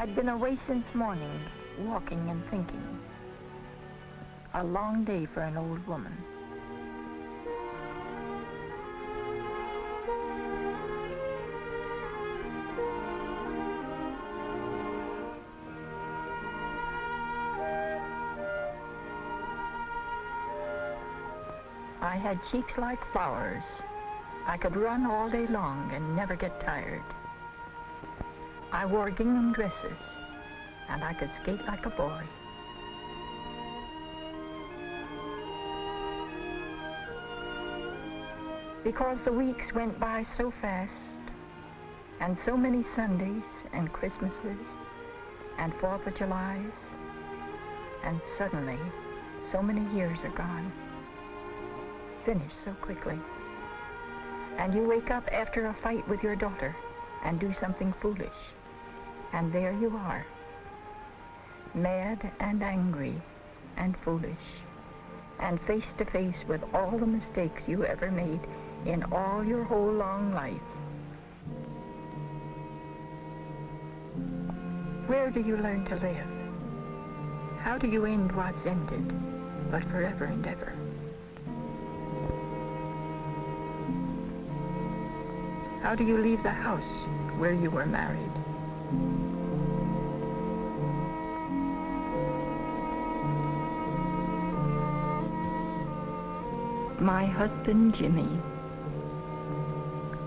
I'd been away since morning, walking and thinking. A long day for an old woman. I had cheeks like flowers. I could run all day long and never get tired. I wore gingham dresses, and I could skate like a boy. Because the weeks went by so fast, and so many Sundays and Christmases and 4th of Julys, and suddenly so many years are gone. Finished so quickly. And you wake up after a fight with your daughter and do something foolish. And there you are, mad and angry and foolish, and face to face with all the mistakes you ever made in all your whole long life. Where do you learn to live? How do you end what's ended, but forever and ever? How do you leave the house where you were married? My husband, Jimmy.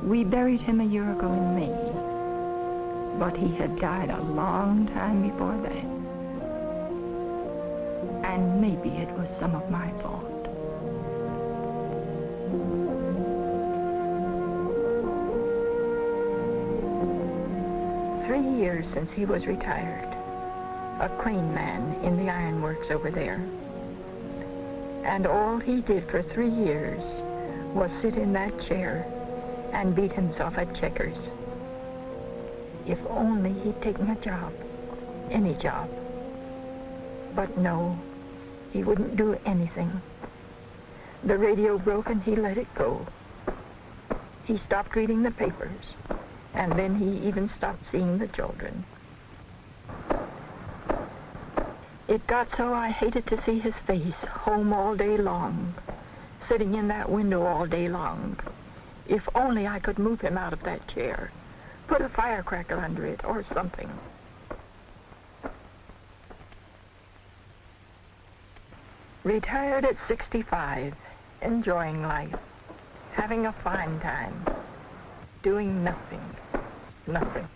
We buried him a year ago in May, but he had died a long time before that. And maybe it was some of my fault. 3 years since he was retired, a crane man in the ironworks over there. And all he did for 3 years was sit in that chair and beat himself at checkers. If only he'd taken a job, any job. But no, he wouldn't do anything. The radio broke and he let it go. He stopped reading the papers. And then he even stopped seeing the children. It got so I hated to see his face home all day long, sitting in that window all day long. If only I could move him out of that chair, put a firecracker under it or something. Retired at 65, enjoying life, having a fine time, doing nothing. Nothing.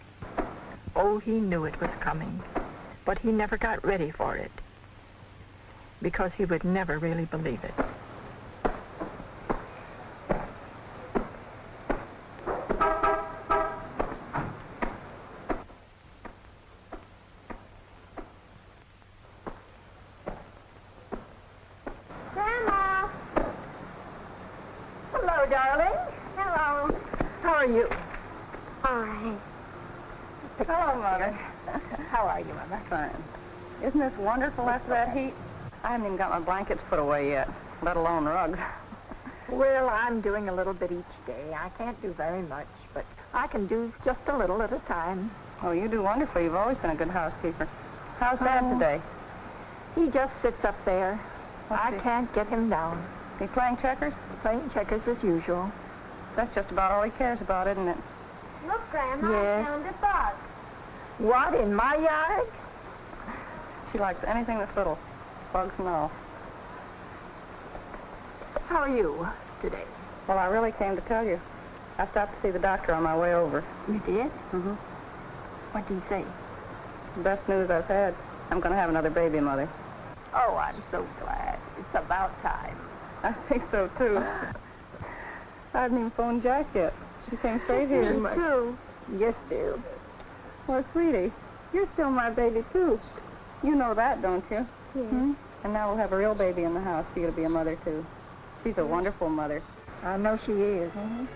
Oh, he knew it was coming, but he never got ready for it, because he would never really believe it. Grandma! Hello, darling. Hello. How are you? All right. Hello, Mother. How are you, Mother? Fine. Isn't this wonderful after that heat? I haven't even got my blankets put away yet, let alone rugs. Well, I'm doing a little bit each day. I can't do very much, but I can do just a little at a time. Oh, you do wonderfully. You've always been a good housekeeper. How's Dad today? He just sits up there. What's I he- can't get him down. He playing checkers? Playing checkers as usual. That's just about all he cares about, isn't it? Look, Grandma, Yes. I found a bug. What, in my yard? She likes anything that's little, bugs and all. How are you today? Well, I really came to tell you. I stopped to see the doctor on my way over. You did? Mm-hmm. What did he say? The best news I've had. I'm going to have another baby, Mother. Oh, I'm so glad. It's about time. I think so, too. I haven't even phoned Jack yet. She came straight here. Me too. Yes, dear. Well, sweetie, you're still my baby, too. You know that, don't you? Yes. Hmm? And now we'll have a real baby in the house for you to be a mother, too. She's a wonderful mother. I know she is. Mm-hmm.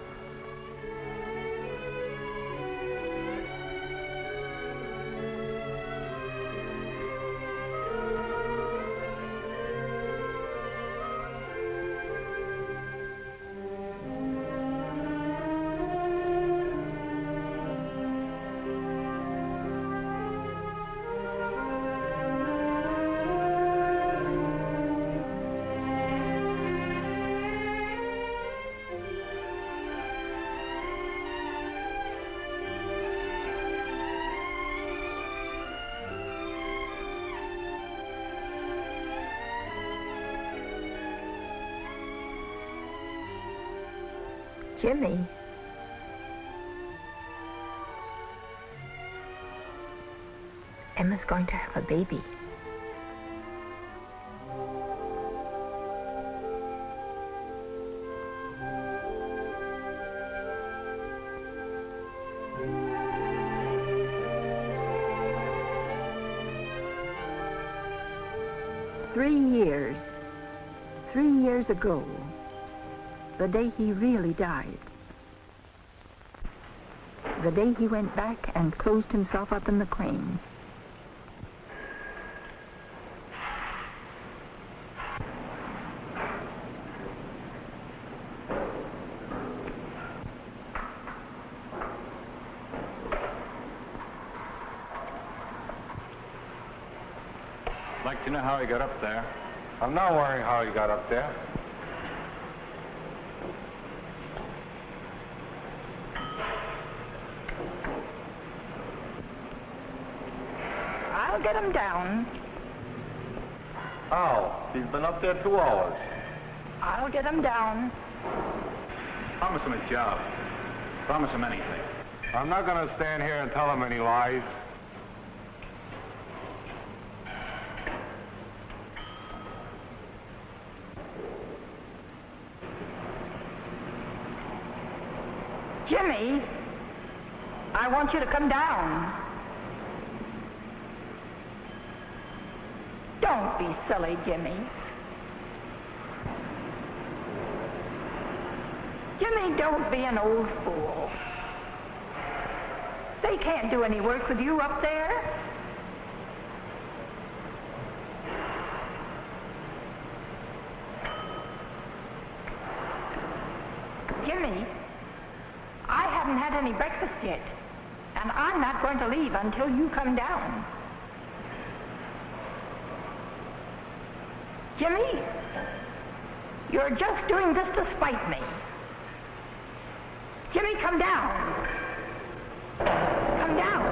Jimmy. Emma's going to have a baby. Three years ago, the day he really died. The day he went back and closed himself up in the crane. I'd like to know how he got up there. I'm not worrying how he got up there. I'll get him down. Oh, he's been up there 2 hours. I'll get him down. Promise him a job. Promise him anything. I'm not going to stand here and tell him any lies. Jimmy, I want you to come down. Don't be silly, Jimmy. Jimmy, don't be an old fool. They can't do any work with you up there. Jimmy, I haven't had any breakfast yet, and I'm not going to leave until you come down. Jimmy, you're just doing this to spite me. Jimmy, come down. Come down.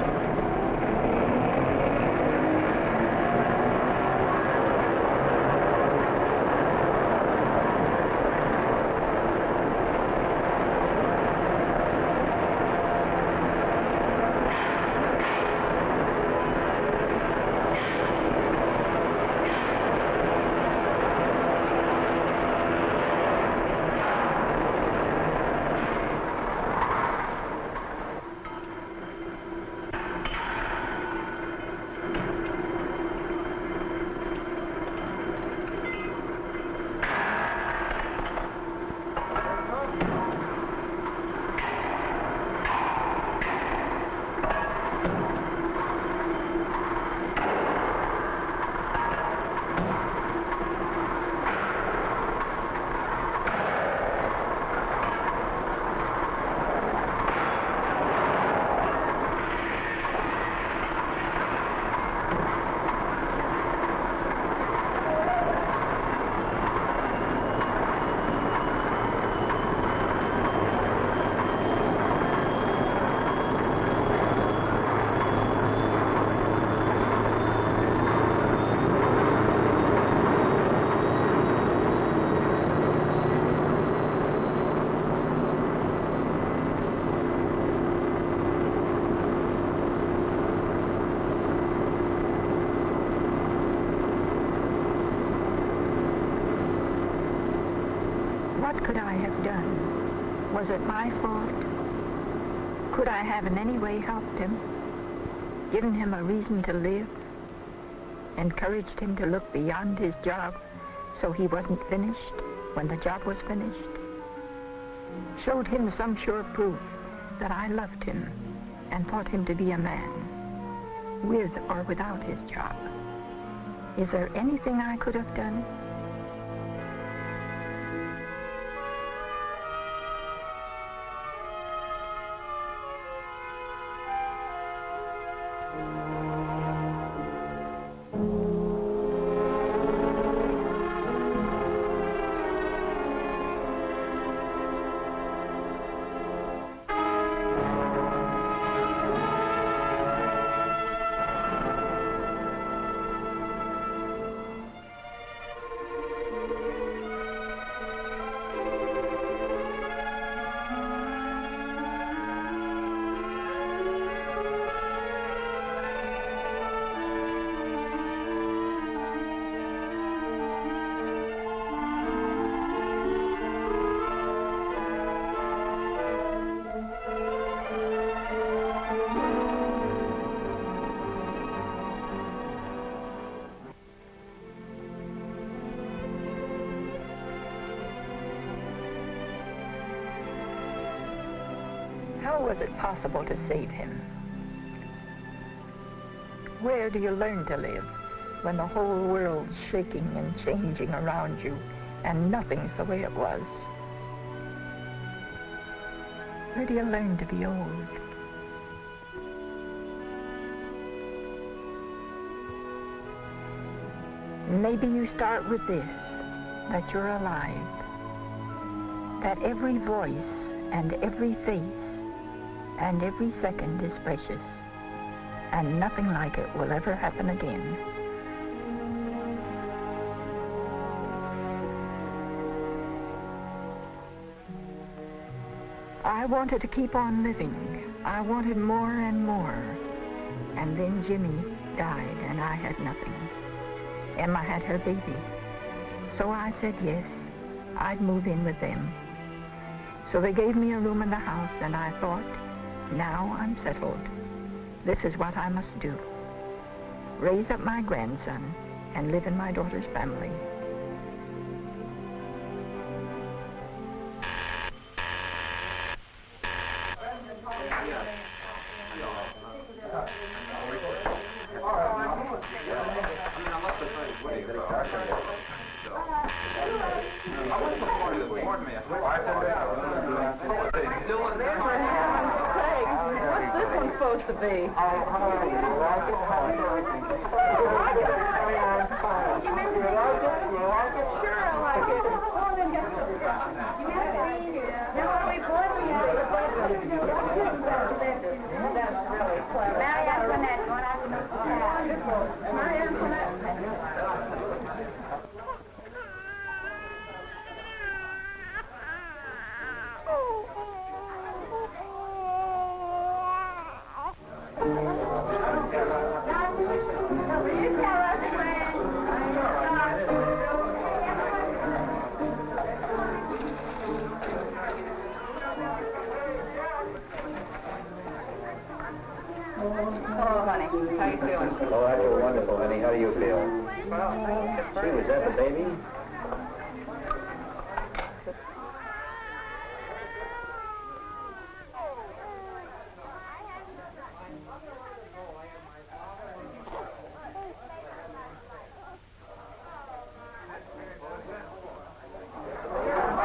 What could I have done? Was it my fault? Could I have in any way helped him? Given him a reason to live? Encouraged him to look beyond his job so he wasn't finished when the job was finished? Showed him some sure proof that I loved him and thought him to be a man, with or without his job? Is there anything I could have done? How was it possible to save him? Where do you learn to live when the whole world's shaking and changing around you and nothing's the way it was? Where do you learn to be old? Maybe you start with this, that you're alive, that every voice and every face and every second is precious, and nothing like it will ever happen again. I wanted to keep on living. I wanted more and more. And then Jimmy died and I had nothing. Emma had her baby. So I said yes, I'd move in with them. So they gave me a room in the house and I thought, now I'm settled. This is what I must do. Raise up my grandson and live in my daughter's family. Supposed to be. Sure, I like it. Oh, then get That's really clever. Marie Antoinette, going out to Marie Antoinette. Hello, honey. How you doing? Oh, I feel wonderful, honey. How do you feel? Well, Gee, was that the baby?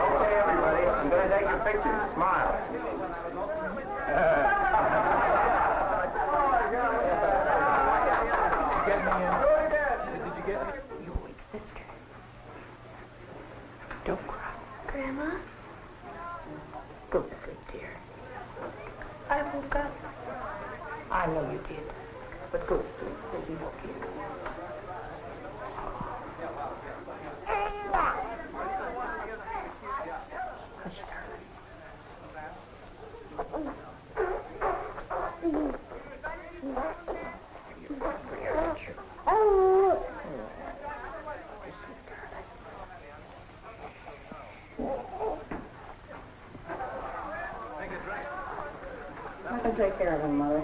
Okay, everybody. I'm going to take your pictures. Smile. Grandma? Go to sleep, dear. I woke up. I know you did. But go to sleep. There's no kid. Hush, darling. Oh! I can take care of him, Mother.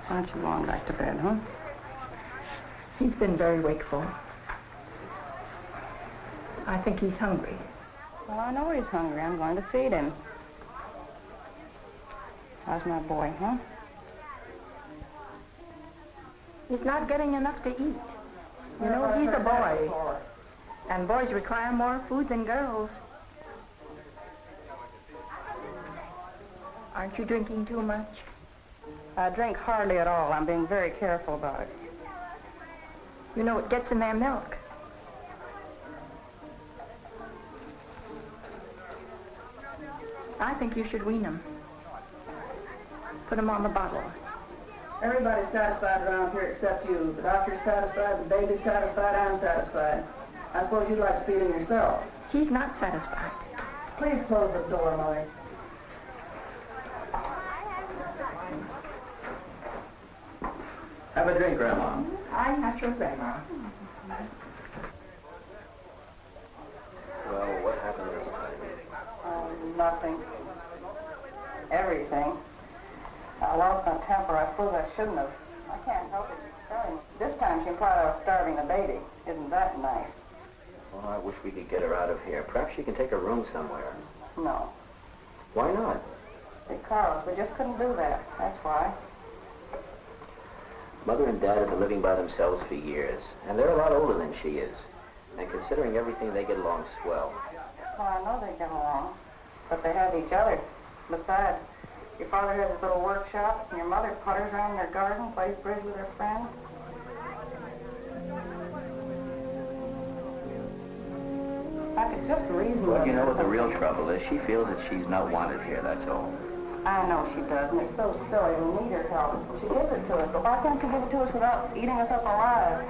Why don't you go on back to bed, huh? He's been very wakeful. I think he's hungry. Well, I know he's hungry. I'm going to feed him. How's my boy, huh? He's not getting enough to eat. You know, he's a boy. And boys require more food than girls. Aren't you drinking too much? I drink hardly at all. I'm being very careful about it. You know, it gets in their milk. I think you should wean them. Put them on the bottle. Everybody's satisfied around here except you. The doctor's satisfied, the baby's satisfied, I'm satisfied. I suppose you'd like to feed him yourself. He's not satisfied. Please close the door, Mother. Have a drink, Grandma. I'm not your grandma. Well, what happened this time? Nothing. Everything. I lost my temper. I suppose I shouldn't have. I can't help it. This time she implied I was starving the baby. Isn't that nice? Well, I wish we could get her out of here. Perhaps she can take a room somewhere. No. Why not? Because we just couldn't do that. That's why. Mother and Dad have been living by themselves for years, and they're a lot older than she is. And considering everything, they get along swell. Well, I know they get along, but they have each other. Besides, your father has his little workshop, and your mother putters around their garden, plays bridge with her friends. I could just reason Well, with you know her. what the real trouble is? She feels that she's not wanted here, that's all. I know she does, and it's so silly. We need her help. She gives it to us, but why can't she give it to us without eating us up alive?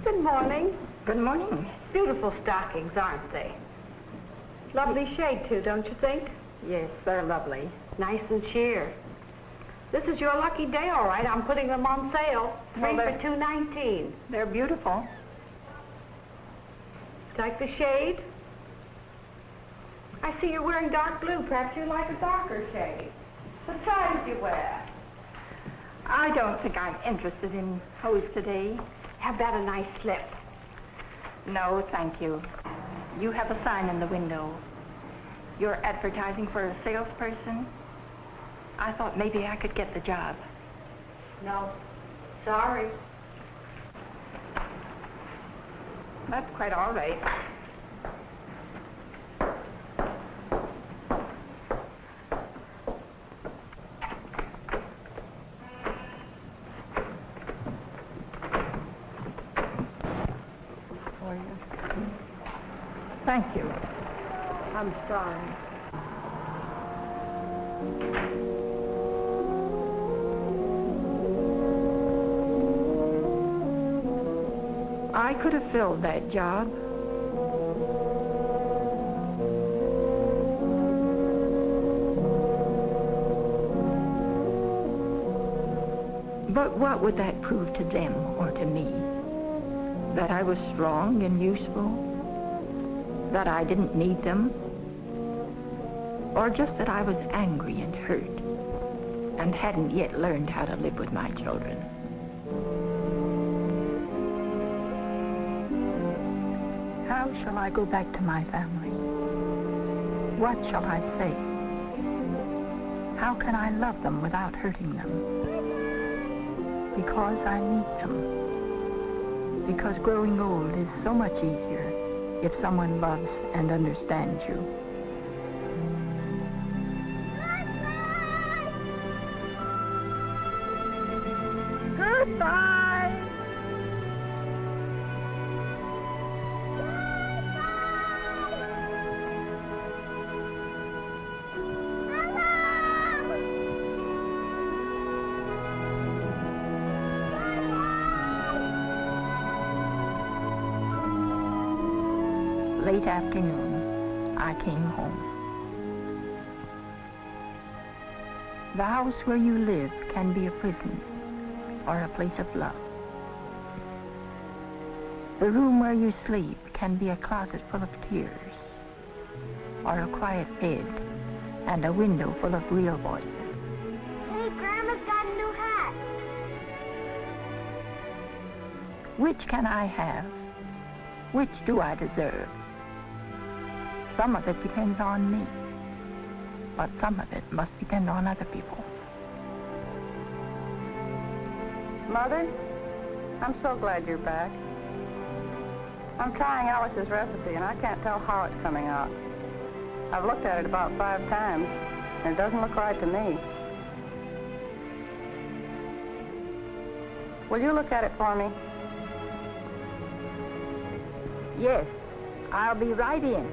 Good morning. Good morning. Beautiful stockings, aren't they? Lovely shade, too, don't you think? Yes, they're lovely. Nice and sheer. This is your lucky day, all right. I'm putting them on sale. Well, Three they're- for $2.19. They're beautiful. Like the shade? I see you're wearing dark blue. Perhaps you like a darker shade. What size do you wear? I don't think I'm interested in hose today. How about a nice slip? No, thank you. You have a sign in the window. You're advertising for a salesperson? I thought maybe I could get the job. No. Sorry. That's quite all right. For you. Thank you. I'm sorry. I could have filled that job. But what would that prove to them or to me? That I was strong and useful? That I didn't need them? Or just that I was angry and hurt and hadn't yet learned how to live with my children? How shall I go back to my family? What shall I say? How can I love them without hurting them? Because I need them. Because growing old is so much easier if someone loves and understands you. Goodbye! Late afternoon, I came home. The house where you live can be a prison or a place of love. The room where you sleep can be a closet full of tears or a quiet bed and a window full of real voices. Hey, Grandma's got a new hat. Which can I have? Which do I deserve? Some of it depends on me, but some of it must depend on other people. Mother, I'm so glad you're back. I'm trying Alice's recipe, and I can't tell how it's coming out. I've looked at it about 5 times, and it doesn't look right to me. Will you look at it for me? Yes, I'll be right in.